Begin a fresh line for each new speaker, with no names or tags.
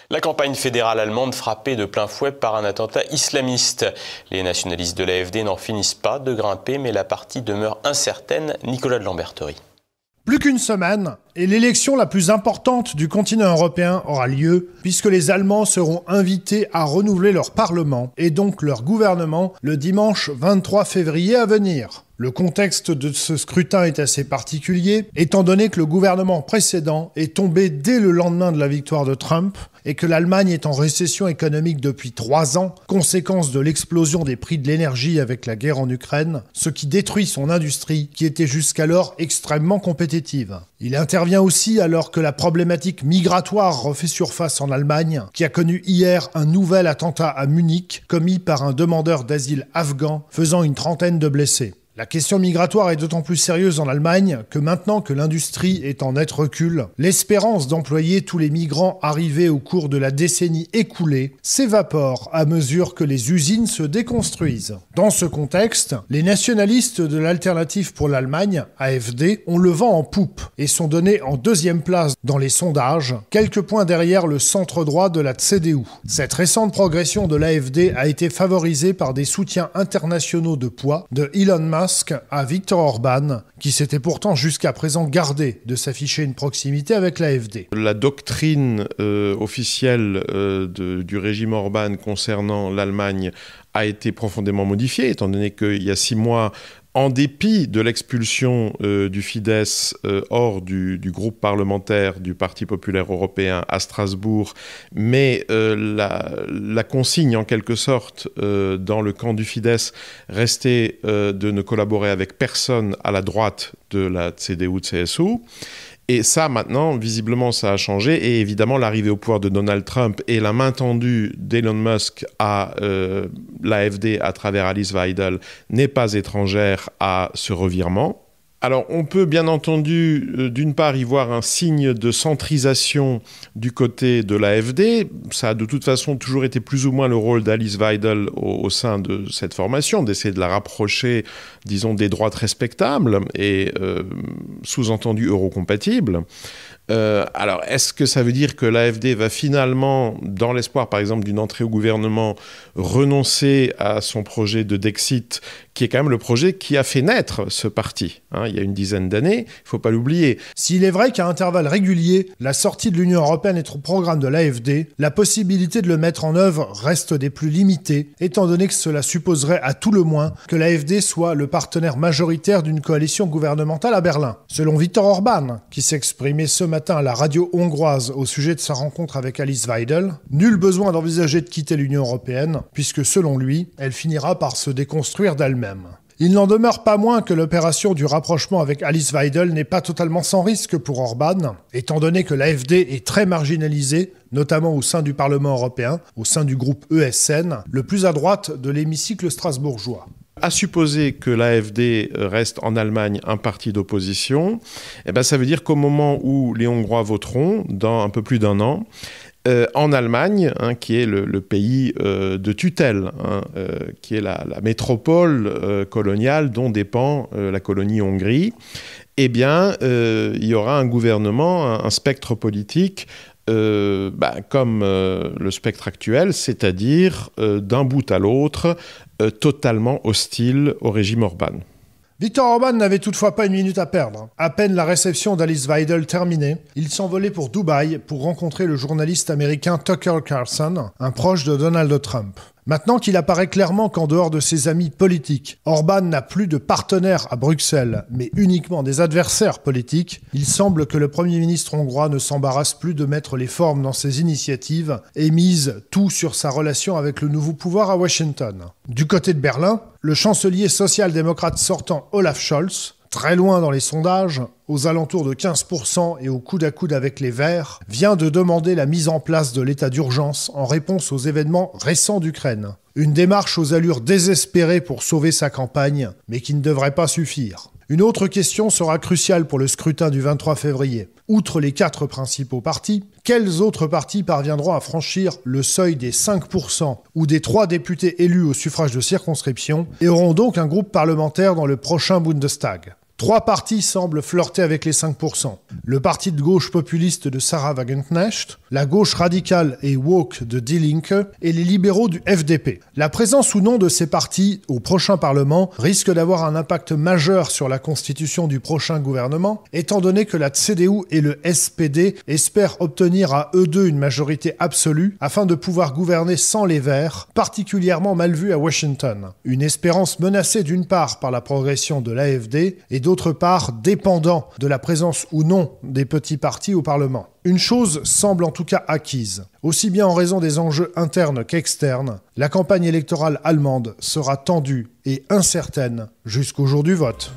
La campagne fédérale allemande frappée de plein fouet par un attentat islamiste. Les nationalistes de l'AfD n'en finissent pas de grimper, mais la partie demeure incertaine. Nicolas de Lamberterie.
Plus qu'une semaine, et l'élection la plus importante du continent européen aura lieu, puisque les Allemands seront invités à renouveler leur parlement, et donc leur gouvernement, le dimanche 23 février à venir. Le contexte de ce scrutin est assez particulier, étant donné que le gouvernement précédent est tombé dès le lendemain de la victoire de Trump, et que l'Allemagne est en récession économique depuis 3 ans, conséquence de l'explosion des prix de l'énergie avec la guerre en Ukraine, ce qui détruit son industrie, qui était jusqu'alors extrêmement compétitive. Il intervient aussi alors que la problématique migratoire refait surface en Allemagne, qui a connu hier un nouvel attentat à Munich, commis par un demandeur d'asile afghan, faisant une trentaine de blessés. La question migratoire est d'autant plus sérieuse en Allemagne que maintenant que l'industrie est en net recul, l'espérance d'employer tous les migrants arrivés au cours de la décennie écoulée s'évapore à mesure que les usines se déconstruisent. Dans ce contexte, les nationalistes de l'Alternative pour l'Allemagne, AfD, ont le vent en poupe et sont donnés en deuxième place dans les sondages, quelques points derrière le centre-droit de la CDU. Cette récente progression de l'AfD a été favorisée par des soutiens internationaux de poids de Elon Musk à Viktor Orban, qui s'était pourtant jusqu'à présent gardé de s'afficher une proximité avec l'AfD.
La doctrine officielle du régime Orban concernant l'Allemagne a été profondément modifiée, étant donné qu'il y a 6 mois, en dépit de l'expulsion du Fidesz hors du groupe parlementaire du Parti populaire européen à Strasbourg, mais la consigne en quelque sorte dans le camp du Fidesz restait de ne collaborer avec personne à la droite de la CDU-CSU. Et ça, maintenant, visiblement, ça a changé. Et évidemment, l'arrivée au pouvoir de Donald Trump et la main tendue d'Elon Musk à l'AfD à travers Alice Weidel n'est pas étrangère à ce revirement. Alors, on peut bien entendu, d'une part, y voir un signe de centrisation du côté de l'AfD. Ça a de toute façon toujours été plus ou moins le rôle d'Alice Weidel au sein de cette formation, d'essayer de la rapprocher, disons, des droites respectables et sous-entendu eurocompatibles. Alors, est-ce que ça veut dire que l'AfD va finalement, dans l'espoir par exemple d'une entrée au gouvernement, renoncer à son projet de Dexit, qui est quand même le projet qui a fait naître ce parti, il y a une dizaine d'années, il ne faut pas l'oublier.
S'il est vrai qu'à intervalles réguliers, la sortie de l'Union européenne est au programme de l'AfD, la possibilité de le mettre en œuvre reste des plus limitées, étant donné que cela supposerait à tout le moins que l'AfD soit le partenaire majoritaire d'une coalition gouvernementale à Berlin. Selon Viktor Orban, qui s'exprimait ce matin à la radio hongroise au sujet de sa rencontre avec Alice Weidel, nul besoin d'envisager de quitter l'Union européenne, puisque selon lui, elle finira par se déconstruire d'elle-même. Il n'en demeure pas moins que l'opération du rapprochement avec Alice Weidel n'est pas totalement sans risque pour Orban, étant donné que l'AfD est très marginalisée, notamment au sein du Parlement européen, au sein du groupe ESN, le plus à droite de l'hémicycle strasbourgeois.
À supposer que l'AfD reste en Allemagne un parti d'opposition, ça veut dire qu'au moment où les Hongrois voteront, dans un peu plus d'1 an, en Allemagne, qui est le pays de tutelle, qui est la métropole coloniale dont dépend la colonie Hongrie, il y aura un gouvernement, un spectre politique comme le spectre actuel, c'est-à-dire d'un bout à l'autre, totalement hostile au régime Orban.
Viktor Orban n'avait toutefois pas une minute à perdre. À peine la réception d'Alice Weidel terminée, il s'envolait pour Dubaï pour rencontrer le journaliste américain Tucker Carlson, un proche de Donald Trump. Maintenant qu'il apparaît clairement qu'en dehors de ses amis politiques, Orban n'a plus de partenaires à Bruxelles, mais uniquement des adversaires politiques, il semble que le Premier ministre hongrois ne s'embarrasse plus de mettre les formes dans ses initiatives et mise tout sur sa relation avec le nouveau pouvoir à Washington. Du côté de Berlin, le chancelier social-démocrate sortant Olaf Scholz, très loin dans les sondages, aux alentours de 15% et au coude à coude avec les Verts, vient de demander la mise en place de l'état d'urgence en réponse aux événements récents d'Ukraine. Une démarche aux allures désespérées pour sauver sa campagne, mais qui ne devrait pas suffire. Une autre question sera cruciale pour le scrutin du 23 février. Outre les 4 principaux partis, quels autres partis parviendront à franchir le seuil des 5% ou des 3 députés élus au suffrage de circonscription et auront donc un groupe parlementaire dans le prochain Bundestag ? 3 partis semblent flirter avec les 5%. Le parti de gauche populiste de Sarah Wagenknecht, la gauche radicale et woke de Die Linke et les libéraux du FDP. La présence ou non de ces partis au prochain Parlement risque d'avoir un impact majeur sur la constitution du prochain gouvernement, étant donné que la CDU et le SPD espèrent obtenir à eux deux une majorité absolue afin de pouvoir gouverner sans les Verts, particulièrement mal vu à Washington. Une espérance menacée d'une part par la progression de l'AfD et d'autre part dépendant de la présence ou non des petits partis au Parlement. Une chose semble en tout cas acquise. Aussi bien en raison des enjeux internes qu'externes, la campagne électorale allemande sera tendue et incertaine jusqu'au jour du vote.